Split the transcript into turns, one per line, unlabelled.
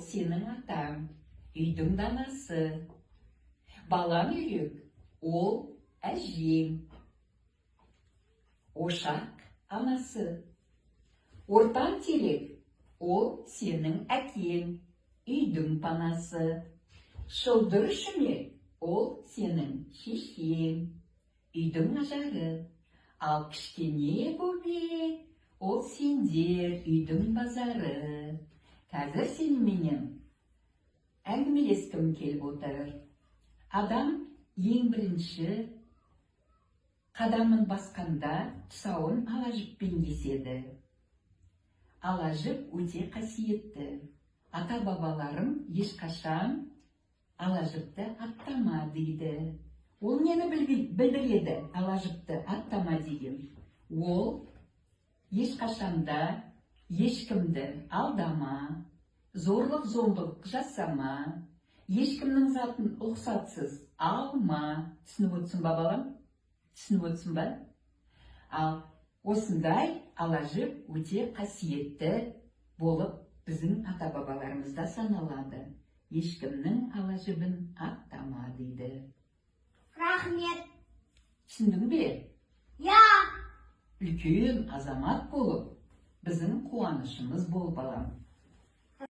сенің атаң, үйдің данасы. Балаң үйрек, ол әжең. Ошақ анасы. Ортан терек, ол сенің әкең, үйдің панасы. Шылдыр шүмек, ол сенің шешең, үйдің ажары. Ал кішкене бөбек, ол сендер, үйдің базары. Қазір сеніменен әңгімелескім келіп отыр. Адам ең бірінші қадамын басқанда тұсауын ала жіппен кеседі. Ала жіп өте қасиетті. Ата-бабаларым ешқашан ала жіпті аттама дейді. Ол нені білдіреді, ала жіпті аттама деген? Ол ешқашанда ешкімді алдама, зорлық-зомбылық жасама, ешкімнің затын ұқсатсыз алма. Түсініп отырсың ба, балам? Түсініп отырсың ба? Ал осындай ала жіп өте қасиетті болып біздің ата-бабаларымызда саналады. Ешкімнің ала жібін аттама дейді.
Рахмет.
Түсіндің бе?
Я.
Үлкен азамат болып, біздің қуанышымыз бол, балам.